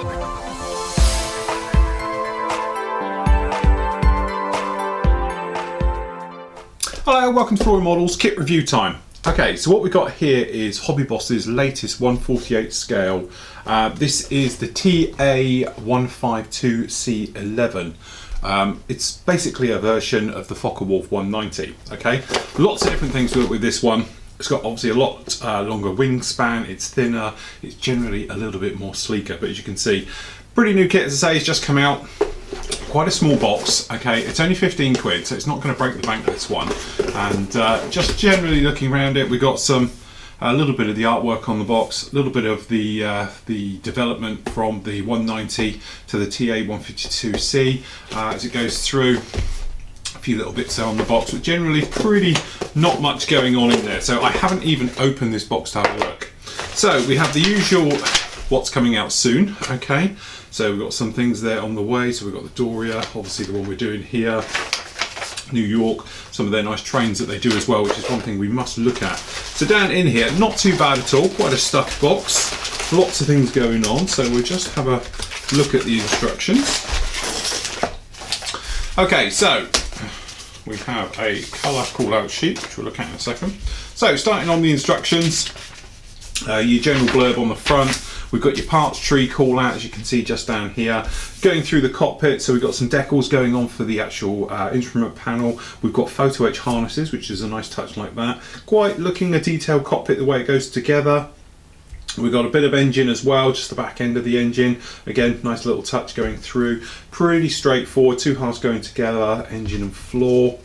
Hello, welcome to Flooring Models kit review time. Okay, so what we've got here is Hobby Boss's latest 1/48 scale. This is the TA152C11. It's basically a version of the Focke-Wulf 190. Okay, lots of different things to do with this one. It's got obviously a lot longer wingspan, it's thinner, it's generally a little bit more sleeker, but as you can see, pretty new kit, as I say, it's just come out. Quite a small box, okay, it's only 15 quid, so it's not going to break the bank, this one. And just generally looking around it, we've got a little bit of the artwork on the box, a little bit of the development from the 190 to the TA152C as it goes through. A few little bits there on the box, but generally pretty not much going on in there. So I haven't even opened this box to have a look. So we have the usual what's coming out soon, okay. So we've got some things there on the way. So we've got the Doria, obviously the one we're doing here, New York, some of their nice trains that they do as well, which is one thing we must look at. So down in here, not too bad at all, quite a stuffed box, lots of things going on. So we'll just have a look at the instructions. Okay, so we have a colour call out sheet, which we'll look at in a second. So starting on the instructions, your general blurb on the front. We've got your parts tree call out, as you can see just down here. Going through the cockpit, so we've got some decals going on for the actual instrument panel. We've got photo etch harnesses, which is a nice touch like that. Quite looking a detailed cockpit, the way it goes together. We've got a bit of engine as well, just the back end of the engine. Again, nice little touch going through. Pretty straightforward, two halves going together, engine and floor.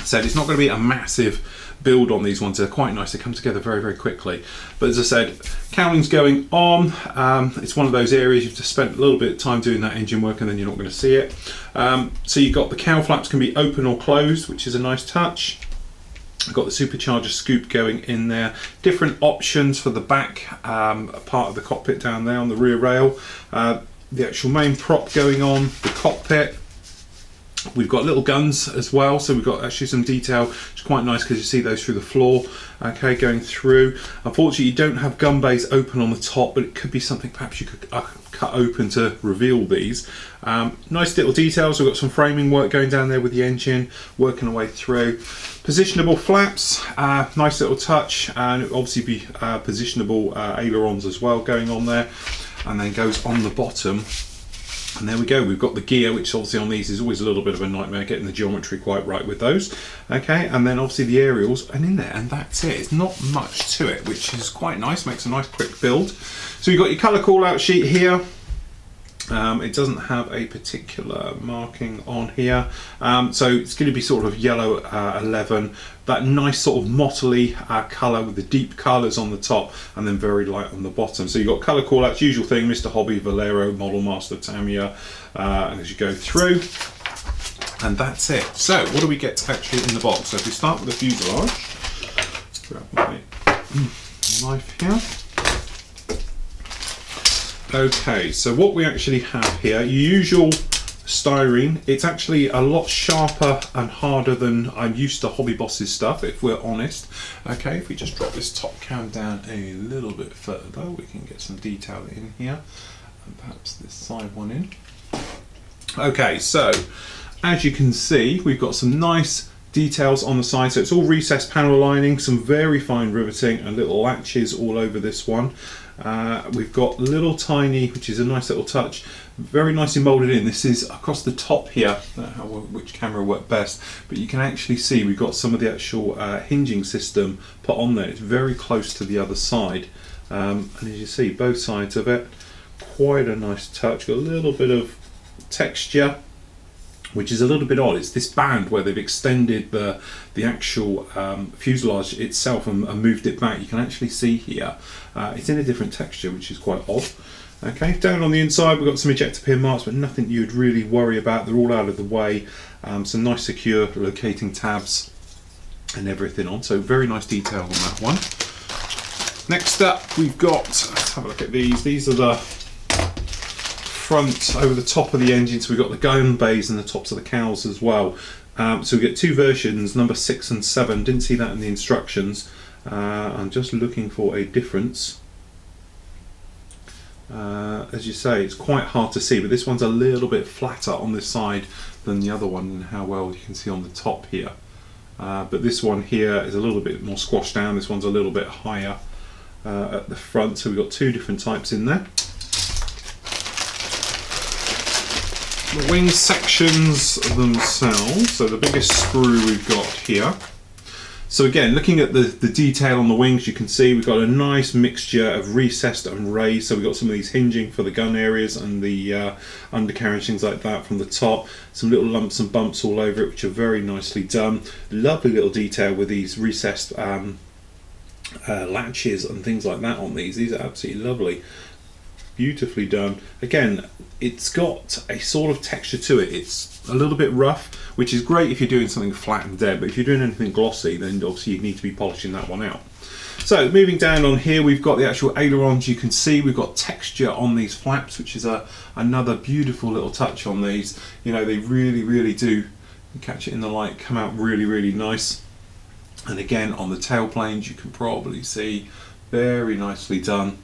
So it's not going to be a massive build on these ones. They're quite nice, they come together very, very quickly. But as I said, cowling's going on. It's one of those areas you've just spent a little bit of time doing that engine work and then you're not going to see it. So you've got the cowl flaps can be open or closed, which is a nice touch. I've got the supercharger scoop going in there. Different options for the back part of the cockpit down there on the rear rail. The actual main prop going on, the cockpit. We've got little guns as well, so we've got actually some detail, which is quite nice because you see those through the floor, okay, going through. Unfortunately, you don't have gun bays open on the top, but it could be something perhaps you could cut open to reveal these. Nice little details. We've got some framing work going down there with the engine, working our way through. Positionable flaps, nice little touch, and it'll obviously be positionable ailerons as well going on there, and then goes on the bottom. And there we go, we've got the gear, which obviously on these is always a little bit of a nightmare getting the geometry quite right with those. Okay, and then obviously the aerials and in there, and that's it. It's not much to it, which is quite nice, makes a nice quick build. So you've got your colour call out sheet here. It doesn't have a particular marking on here, so it's going to be sort of yellow 11, that nice sort of mottly colour with the deep colours on the top and then very light on the bottom. So you've got colour call outs, usual thing, Mr. Hobby, Valero, Model Master, Tamiya, and as you go through, and that's it. So what do we get actually in the box? So if we start with the fuselage, grab my knife here. Okay, so what we actually have here, your usual styrene. It's actually a lot sharper and harder than I'm used to Hobby Boss's stuff, if we're honest. Okay, if we just drop this top cam down a little bit further, we can get some detail in here, and perhaps this side one in. Okay, so as you can see, we've got some nice details on the side, so it's all recessed panel lining, some very fine riveting and little latches all over this one. We've got little tiny, which is a nice little touch, very nicely moulded in. This is across the top here, which camera worked best, but you can actually see we've got some of the actual hinging system put on there. It's very close to the other side, and as you see both sides of it, quite a nice touch, got a little bit of texture, which is a little bit odd. It's this band where they've extended the actual fuselage itself and moved it back. You can actually see here it's in a different texture, which is quite odd. Okay, down on the inside we've got some ejector pin marks, but nothing you'd really worry about. They're all out of the way. Some nice secure locating tabs and everything on, so very nice detail on that one. Next up we've got, let's have a look at these. These are the front over the top of the engine, so we've got the gun bays and the tops of the cowls as well. So we get two versions, number 6 and 7. Didn't see that in the instructions. I'm just looking for a difference. As you say, it's quite hard to see, but this one's a little bit flatter on this side than the other one, and how well you can see on the top here. But this one here is a little bit more squashed down. This one's a little bit higher at the front, so we've got two different types in there. The wing sections themselves, so the biggest screw we've got here. So again, looking at the detail on the wings, you can see we've got a nice mixture of recessed and raised. So we've got some of these hinging for the gun areas and the undercarriage, things like that from the top. Some little lumps and bumps all over it, which are very nicely done. Lovely little detail with these recessed latches and things like that on these. These are absolutely lovely. Beautifully done. Again, it's got a sort of texture to it. It's a little bit rough, which is great if you're doing something flat and dead, but if you're doing anything glossy, then obviously you need to be polishing that one out. So moving down on here, we've got the actual ailerons. You can see we've got texture on these flaps, which is another beautiful little touch on these. You know, they really do, you catch it in the light, come out really nice. And again, on the tail planes, you can probably see very nicely done.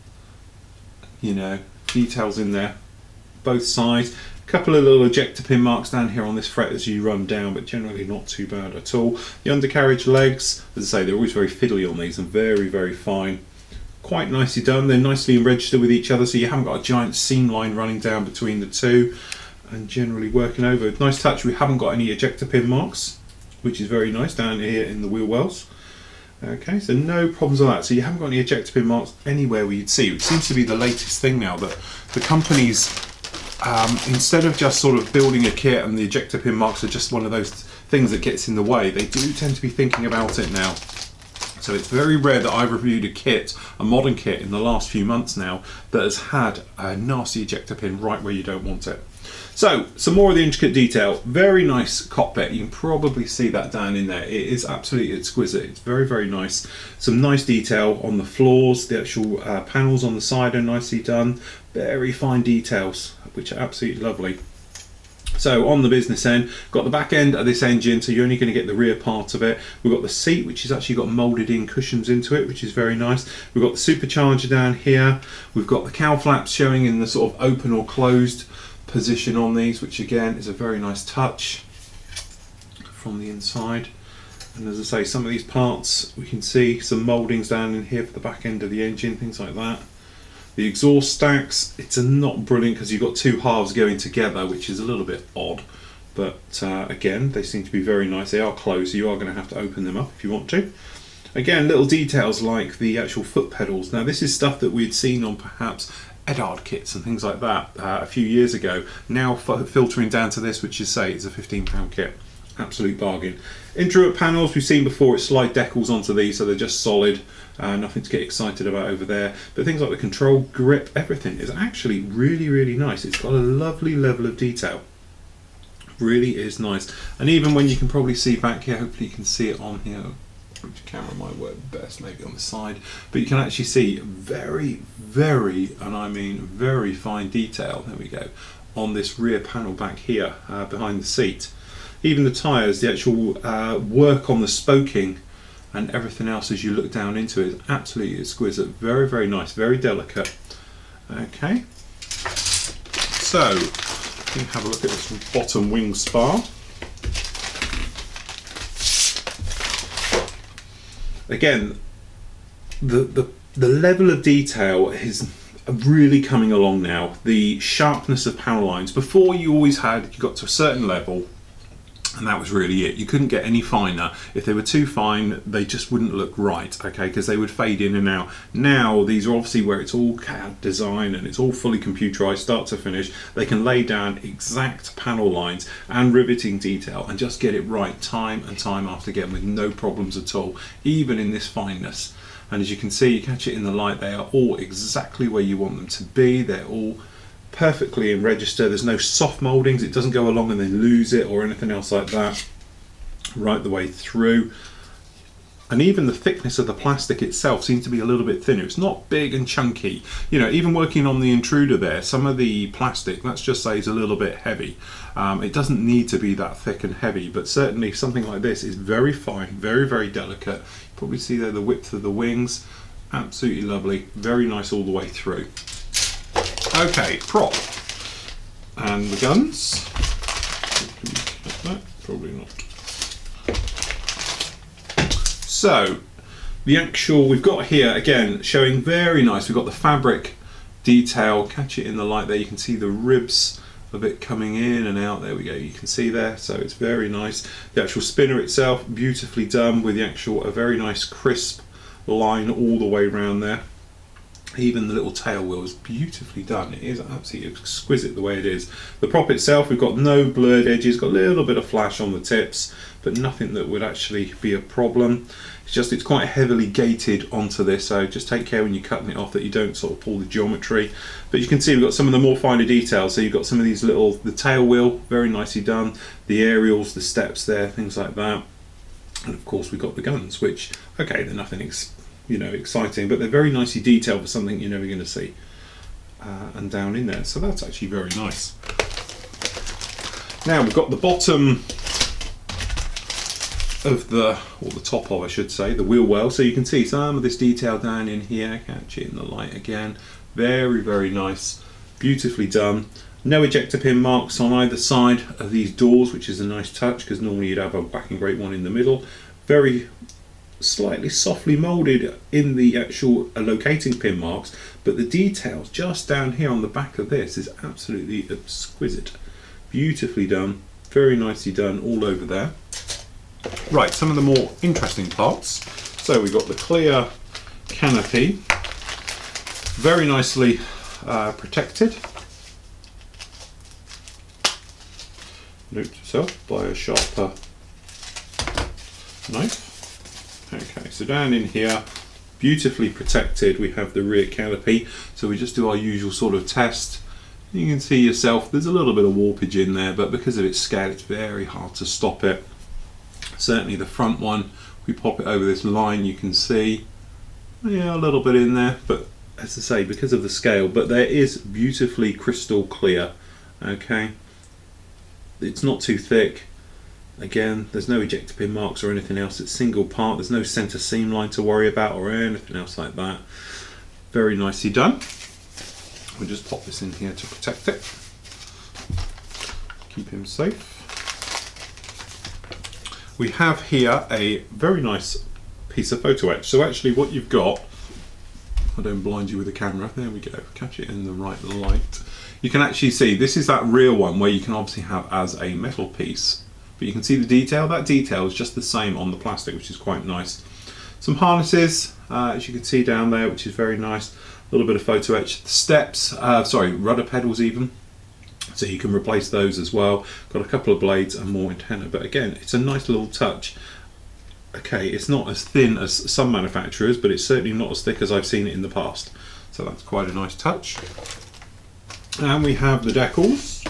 You know, details in there, both sides. A couple of little ejector pin marks down here on this fret as you run down, but generally not too bad at all. The undercarriage legs, as I say, they're always very fiddly on these and very fine. Quite nicely done. They're nicely in register with each other, so you haven't got a giant seam line running down between the two, and generally working over. Nice touch, we haven't got any ejector pin marks, which is very nice down here in the wheel wells. Okay, so no problems with that. So you haven't got any ejector pin marks anywhere where you'd see, which seems to be the latest thing now, that the companies, instead of just sort of building a kit and the ejector pin marks are just one of those things that gets in the way, they do tend to be thinking about it now. So it's very rare that I've reviewed a kit, a modern kit, in the last few months now that has had a nasty ejector pin right where you don't want it. So, some more of the intricate detail. Very nice cockpit. You can probably see that down in there. It is absolutely exquisite. It's very nice. Some nice detail on the floors. The actual panels on the side are nicely done. Very fine details, which are absolutely lovely. So on the business end, got the back end of this engine, so you're only going to get the rear part of it. We've got the seat, which has actually got moulded in cushions into it, which is very nice. We've got the supercharger down here. We've got the cowl flaps showing in the sort of open or closed position on these, which again is a very nice touch from the inside. And as I say, some of these parts, we can see some mouldings down in here for the back end of the engine, things like that. The exhaust stacks, it's not brilliant because you've got two halves going together, which is a little bit odd, but again, they seem to be very nice. They are closed, so you are going to have to open them up if you want to. Again, little details like the actual foot pedals. Now this is stuff that we'd seen on perhaps Edard kits and things like that a few years ago, now filtering down to this, which is, say, it's a £15 kit. Absolute bargain. Intricate panels we've seen before. It's slide decals onto these, so they're just solid, nothing to get excited about over there. But things like the control grip, everything is actually really nice. It's got a lovely level of detail. Really is nice. And even when you can probably see back here, hopefully you can see it on here, which camera might work best, maybe on the side, but you can actually see very, and I mean very fine detail, there we go, on this rear panel back here behind the seat. Even the tyres, the actual work on the spoking and everything else as you look down into it is absolutely exquisite. Very nice, very delicate. Okay, so you have a look at this bottom wing spar. Again, the level of detail is really coming along now. The sharpness of panel lines. Before you always had, you got to a certain level and that was really it. You couldn't get any finer. If they were too fine, they just wouldn't look right, okay, because they would fade in and out. Now, these are obviously where it's all CAD design and it's all fully computerized, start to finish. They can lay down exact panel lines and riveting detail and just get it right time and time after again with no problems at all, even in this fineness. And as you can see, you catch it in the light, they are all exactly where you want them to be. They're all perfectly in register. There's no soft mouldings, it doesn't go along and then lose it or anything else like that, right the way through. And even the thickness of the plastic itself seems to be a little bit thinner. It's not big and chunky. You know, even working on the intruder there, some of the plastic, let's just say, is a little bit heavy. It doesn't need to be that thick and heavy, but certainly something like this is very fine, very delicate. You probably see there the width of the wings, absolutely lovely, very nice all the way through. Okay, prop. And the guns. Probably not. So, the actual, we've got here, again, showing very nice. We've got the fabric detail. Catch it in the light there. You can see the ribs of it coming in and out. There we go. You can see there. So it's very nice. The actual spinner itself, beautifully done with the actual, a very nice crisp line all the way around there. Even the little tail wheel is beautifully done. It is absolutely exquisite the way it is. The prop itself, we've got no blurred edges, got a little bit of flash on the tips, but nothing that would actually be a problem. It's just, it's quite heavily gated onto this, so just take care when you're cutting it off that you don't sort of pull the geometry. But you can see we've got some of the more finer details. So you've got some of these little, the tail wheel, very nicely done. The aerials, the steps there, things like that. And of course we've got the guns, which, okay, they're nothing exciting, but they're very nicely detailed for something you're never going to see. And down in there, so that's actually very nice. Now we've got the bottom of the, or the top of, I should say, the wheel well. So you can see some of this detail down in here. Catch it in the light again. Very, very nice, beautifully done. No ejector pin marks on either side of these doors, which is a nice touch because normally you'd have a black and grey one in the middle. Very slightly softly moulded in the actual locating pin marks, but the details just down here on the back of this is absolutely exquisite. Beautifully done, very nicely done all over there. Right, some of the more interesting parts. So we've got the clear canopy, very nicely protected. Note to self, by a sharper knife. Okay, so down in here, beautifully protected, we have the rear canopy. So we just do our usual sort of test. You can see yourself, there's a little bit of warpage in there, but because of its scale, it's very hard to stop it. Certainly the front one, we pop it over this line, you can see, yeah, a little bit in there, but as I say, because of the scale, but there is beautifully crystal clear, okay? It's not too thick. Again, there's no ejector pin marks or anything else. It's single part. There's no center seam line to worry about or anything else like that. Very nicely done. We'll just pop this in here to protect it. Keep him safe. We have here a very nice piece of photo etch. So actually what you've got, I don't blind you with the camera, there we go, catch it in the right light. You can actually see, this is that real one where you can obviously have as a metal piece. But you can see the detail. That detail is just the same on the plastic, which is quite nice. Some harnesses, as you can see down there, which is very nice. A little bit of photo etch. Steps, rudder pedals even. So you can replace those as well. Got a couple of blades and more antenna. But again, it's a nice little touch. Okay, it's not as thin as some manufacturers, but it's certainly not as thick as I've seen it in the past. So that's quite a nice touch. And we have the decals.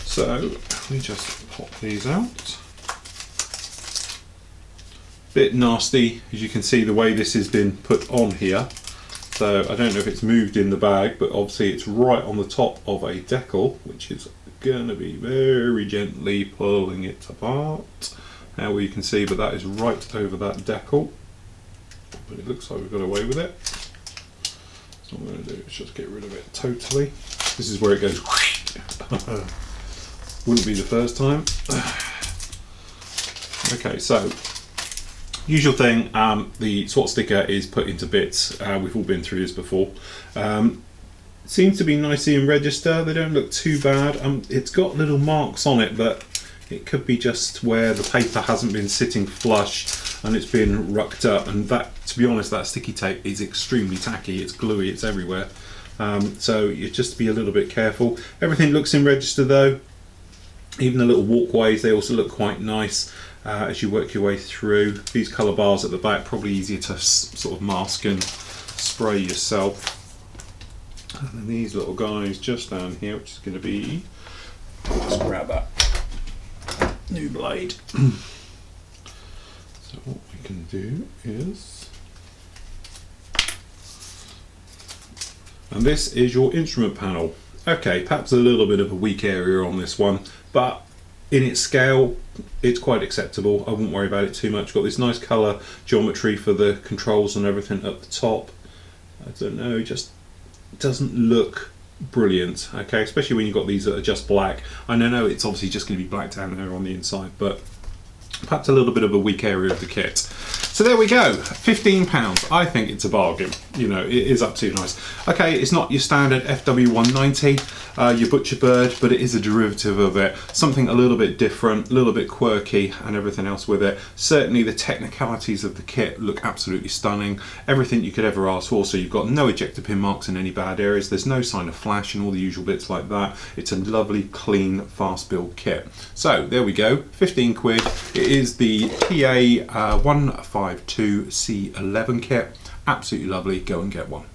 So we just pop these out. Bit nasty, as you can see the way this has been put on here. So I don't know if it's moved in the bag, but obviously it's right on the top of a decal, which is going to be very gently pulling it apart. Now you can see, but that is right over that decal. But it looks like we've got away with it. So what I'm going to do is just get rid of it totally. This is where it goes. Wouldn't be the first time. Okay, so usual thing, the SWAT sticker is put into bits. We've all been through this before. Seems to be nicely in register. They don't look too bad. It's got little marks on it, but it could be just where the paper hasn't been sitting flush and it's been rucked up. And that, to be honest, that sticky tape is extremely tacky. It's gluey. It's everywhere. So you just be a little bit careful. Everything looks in register though. Even the little walkways, they also look quite nice as you work your way through. These colour bars at the back, probably easier to sort of mask and spray yourself. And then these little guys just down here, which is going to be, let's grab that new blade. So what we can do is, and this is your instrument panel. Okay, perhaps a little bit of a weak area on this one, but in its scale, it's quite acceptable. I wouldn't worry about it too much. Got this nice colour geometry for the controls and everything at the top. I don't know, it just doesn't look brilliant, okay, especially when you've got these that are just black. I know it's obviously just going to be black down there on the inside, but perhaps a little bit of a weak area of the kit. So there we go, £15. I think it's a bargain. You know, it is absolutely nice. Okay, it's not your standard FW190, your Butcher Bird, but it is a derivative of it. Something a little bit different, a little bit quirky, and everything else with it. Certainly the technicalities of the kit look absolutely stunning. Everything you could ever ask for. So you've got no ejector pin marks in any bad areas. There's no sign of flash and all the usual bits like that. It's a lovely, clean, fast build kit. So there we go, 15 quid. It is the PA 152C11 kit. Absolutely lovely, go and get one.